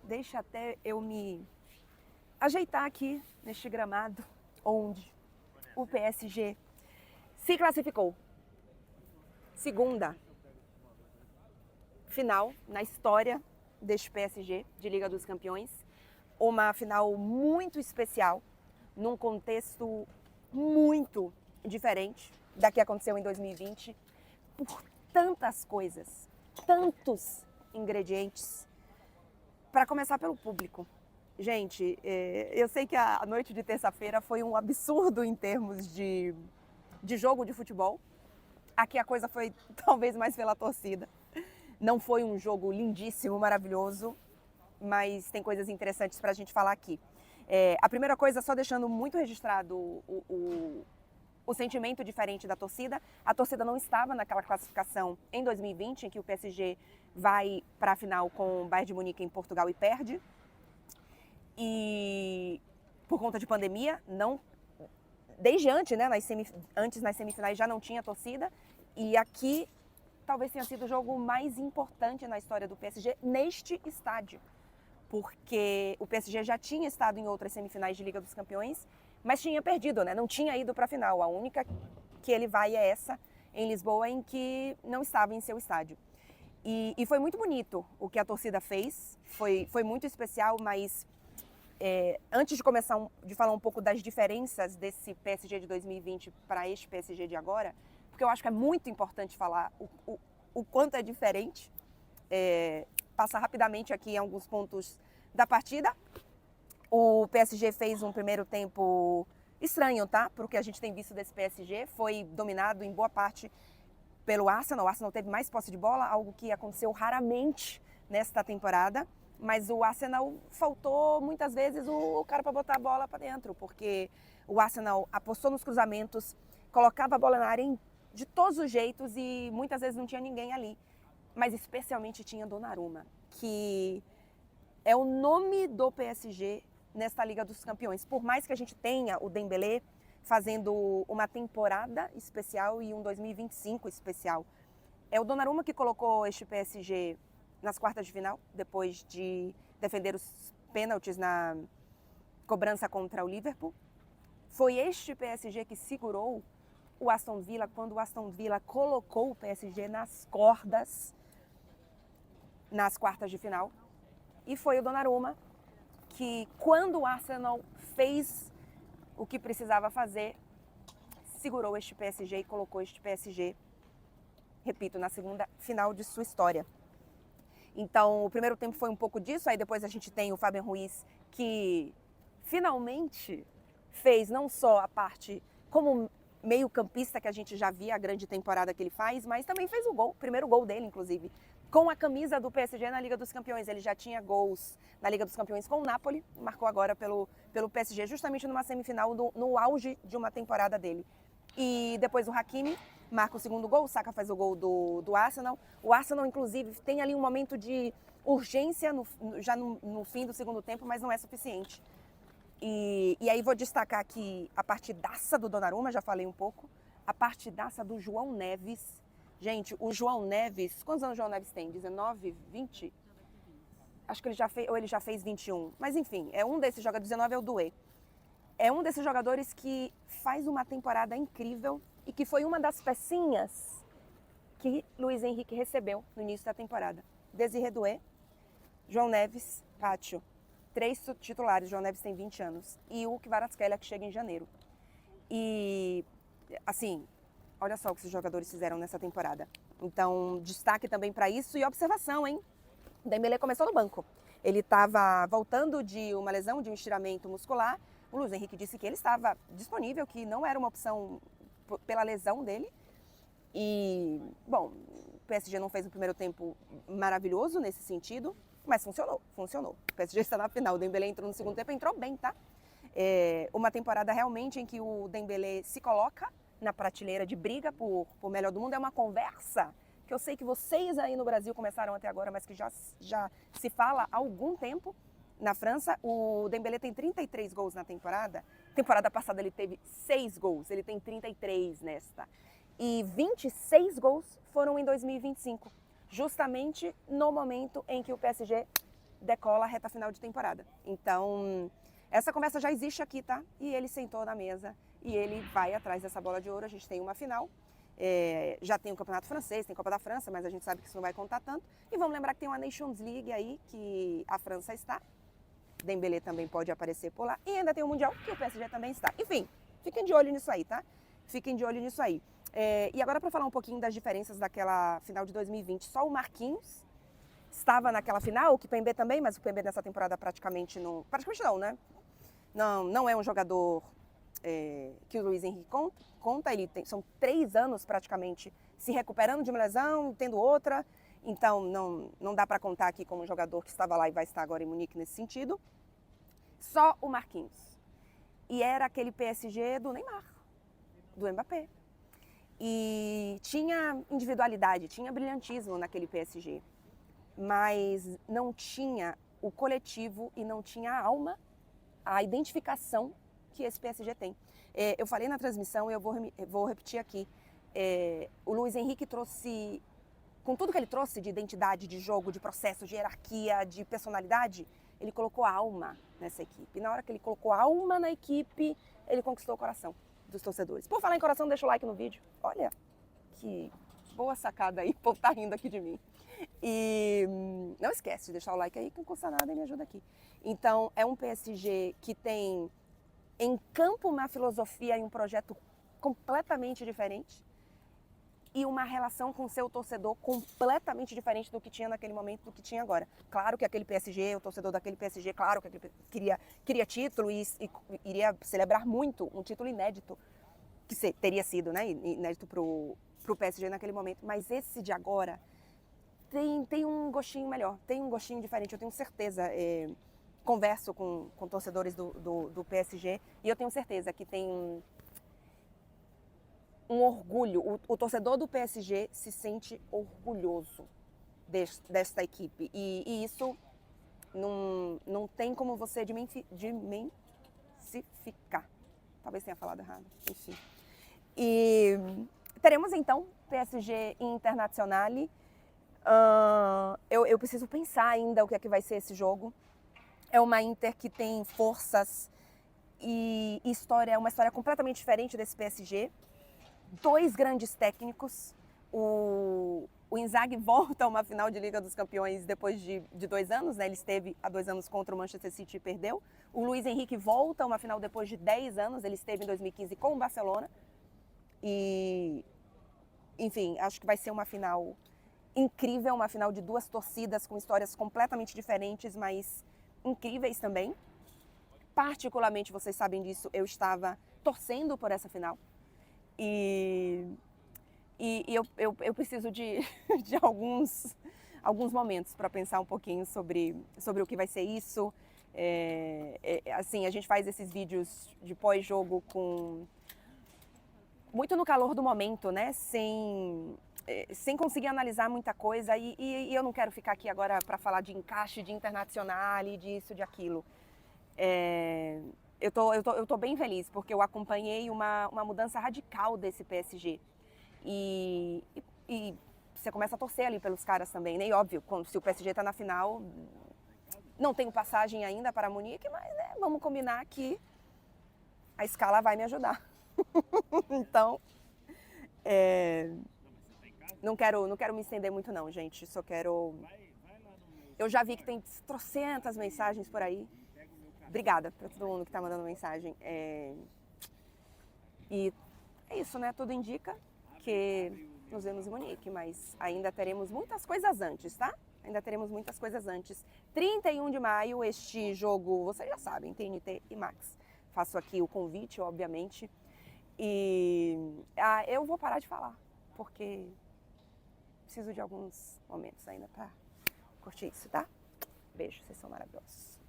Deixa até eu me ajeitar aqui neste gramado onde o PSG se classificou. Segunda final na história deste PSG de Liga dos Campeões. Uma final muito especial, num contexto muito diferente da que aconteceu em 2020, por tantas coisas, tantos ingredientes. Para começar pelo público. Gente, eu sei que a noite de terça-feira foi um absurdo em termos de jogo de futebol. Aqui a coisa foi talvez mais pela torcida. Não foi um jogo lindíssimo, maravilhoso, mas tem coisas interessantes para a gente falar aqui. A primeira coisa, só deixando muito registrado o sentimento diferente da torcida. A torcida não estava naquela classificação em 2020, em que o PSG vai para a final com o Bayern de Munique em Portugal e perde. E por conta de pandemia, não, desde antes, né, antes nas semifinais já não tinha torcida. E aqui talvez tenha sido o jogo mais importante na história do PSG neste estádio. Porque o PSG já tinha estado em outras semifinais de Liga dos Campeões, mas tinha perdido, né? Não tinha ido para a final. A única que ele vai é essa, em Lisboa, em que não estava em seu estádio. E foi muito bonito o que a torcida fez, foi muito especial, mas antes de começar de falar um pouco das diferenças desse PSG de 2020 para este PSG de agora, porque eu acho que é muito importante falar o quanto é diferente, passar rapidamente aqui em alguns pontos da partida. O PSG fez um primeiro tempo estranho, tá? Porque a gente tem visto desse PSG, foi dominado em boa parte pelo Arsenal. O Arsenal teve mais posse de bola, algo que aconteceu raramente nesta temporada. Mas o Arsenal faltou muitas vezes o cara para botar a bola para dentro, porque o Arsenal apostou nos cruzamentos, colocava a bola na área de todos os jeitos e muitas vezes não tinha ninguém ali. Mas especialmente tinha Donnarumma, que é o nome do PSG nesta Liga dos Campeões. Por mais que a gente tenha o Dembélé fazendo uma temporada especial e um 2025 especial, é o Donnarumma que colocou este PSG nas quartas de final, depois de defender os pênaltis na cobrança contra o Liverpool. Foi este PSG que segurou o Aston Villa quando o Aston Villa colocou o PSG nas cordas nas quartas de final. E foi o Donnarumma que, quando o Arsenal fez o que precisava fazer, segurou este PSG e colocou este PSG, repito, na segunda final de sua história. Então, o primeiro tempo foi um pouco disso, aí depois a gente tem o Fabian Ruiz, que finalmente fez não só a parte como meio campista, que a gente já via a grande temporada que ele faz, mas também fez o gol, o primeiro gol dele, inclusive, com a camisa do PSG na Liga dos Campeões. Ele já tinha gols na Liga dos Campeões com o Napoli, marcou agora pelo PSG, justamente numa semifinal, no auge de uma temporada dele. E depois o Hakimi marca o segundo gol, o Saka faz o gol do Arsenal. O Arsenal, inclusive, tem ali um momento de urgência já no fim do segundo tempo, mas não é suficiente. E aí vou destacar aqui a partidaça do Donnarumma, já falei um pouco, a partidaça do João Neves. Gente, o João Neves, quantos anos o João Neves tem? 19, 20? Acho que ele já fez 21. Mas enfim, é um desses jogadores, 19 é o Doué. É um desses jogadores que faz uma temporada incrível e que foi uma das pecinhas que Luiz Henrique recebeu no início da temporada. Désiré Doué, João Neves, Pátio. 3 titulares, João Neves tem 20 anos. E o Kvaratskhelia, que chega em janeiro. E, assim, olha só o que esses jogadores fizeram nessa temporada. Então, destaque também para isso e observação, hein? O Dembélé começou no banco. Ele estava voltando de uma lesão, de um estiramento muscular. O Luiz Henrique disse que ele estava disponível, que não era uma opção pela lesão dele. E, bom, o PSG não fez o primeiro tempo maravilhoso nesse sentido, mas funcionou. O PSG está na final, o Dembélé entrou no segundo tempo, entrou bem, tá? Uma temporada realmente em que o Dembélé se coloca na prateleira de briga por melhor do mundo. É uma conversa que eu sei que vocês aí no Brasil começaram até agora, mas que já se fala há algum tempo. Na França, o Dembélé tem 33 gols na temporada. Temporada passada ele teve 6 gols, ele tem 33 nesta. E 26 gols foram em 2025, justamente no momento em que o PSG decola a reta final de temporada. Então, essa conversa já existe aqui, tá? E ele sentou na mesa e ele vai atrás dessa bola de ouro. A gente tem uma final, já tem o Campeonato Francês, tem Copa da França, mas a gente sabe que isso não vai contar tanto. E vamos lembrar que tem uma Nations League aí, que a França está. Dembélé também pode aparecer por lá. E ainda tem o Mundial, que o PSG também está. Enfim, fiquem de olho nisso aí, tá? Fiquem de olho nisso aí. E agora, para falar um pouquinho das diferenças daquela final de 2020, só o Marquinhos estava naquela final, o Kimpembe também, mas o Kimpembe nessa temporada praticamente não... Praticamente não, né? Não é um jogador que o Luiz Henrique conta. São 3 anos praticamente se recuperando de uma lesão, tendo outra. Então, não dá para contar aqui como um jogador que estava lá e vai estar agora em Munique nesse sentido. Só o Marquinhos. E era aquele PSG do Neymar, do Mbappé. E tinha individualidade, tinha brilhantismo naquele PSG. Mas não tinha o coletivo e não tinha a alma, a identificação que esse PSG tem. Eu falei na transmissão e eu vou repetir aqui. O Luiz Henrique trouxe... Com tudo que ele trouxe de identidade, de jogo, de processo, de hierarquia, de personalidade, ele colocou alma nessa equipe. E na hora que ele colocou alma na equipe, ele conquistou o coração dos torcedores. Por falar em coração, deixa o like no vídeo. Olha que boa sacada aí, o povo tá rindo aqui de mim. E não esquece de deixar o like aí, que não custa nada e me ajuda aqui. Então, é um PSG que tem em campo uma filosofia e um projeto completamente diferente. E uma relação com o seu torcedor completamente diferente do que tinha naquele momento, do que tinha agora. Claro que aquele PSG, o torcedor daquele PSG, claro que queria título e iria celebrar muito um título inédito, que teria sido, né, inédito pro PSG naquele momento. Mas esse de agora tem um gostinho melhor, tem um gostinho diferente, eu tenho certeza. Converso com torcedores do PSG e eu tenho certeza que tem um orgulho, o torcedor do PSG se sente orgulhoso desta equipe. E isso não tem como você dimensificar. Talvez tenha falado errado, enfim. E teremos então PSG Internazionale. Eu preciso pensar ainda o que é que vai ser esse jogo. É uma Inter que tem forças e história, uma história completamente diferente desse PSG. 2 grandes técnicos. O Inzaghi volta a uma final de Liga dos Campeões depois de 2 anos, né? Ele esteve há 2 anos contra o Manchester City e perdeu. O Luiz Henrique volta a uma final depois de 10 anos, ele esteve em 2015 com o Barcelona. E, enfim, acho que vai ser uma final incrível, uma final de 2 torcidas com histórias completamente diferentes, mas incríveis também. Particularmente, vocês sabem disso, eu estava torcendo por essa final. E eu preciso de alguns momentos para pensar um pouquinho sobre o que vai ser isso. Assim, a gente faz esses vídeos de pós-jogo muito no calor do momento, né? Sem conseguir analisar muita coisa. E eu não quero ficar aqui agora para falar de encaixe, de internacional, disso, de aquilo. Eu tô bem feliz, porque eu acompanhei uma mudança radical desse PSG. E você começa a torcer ali pelos caras também, né? E óbvio, se o PSG tá na final, não tenho passagem ainda para Munique, mas né, vamos combinar que a escala vai me ajudar. Então, não quero me estender muito não, gente. Só quero... Eu já vi que tem trocentas mensagens por aí. Obrigada para todo mundo que está mandando mensagem. E é isso, né? Tudo indica que nos vemos em Munique, mas ainda teremos muitas coisas antes, tá? Ainda teremos muitas coisas antes. 31 de maio, este jogo, vocês já sabem, TNT e Max. Faço aqui o convite, obviamente. E eu vou parar de falar, porque preciso de alguns momentos ainda para curtir isso, tá? Beijo, vocês são maravilhosos.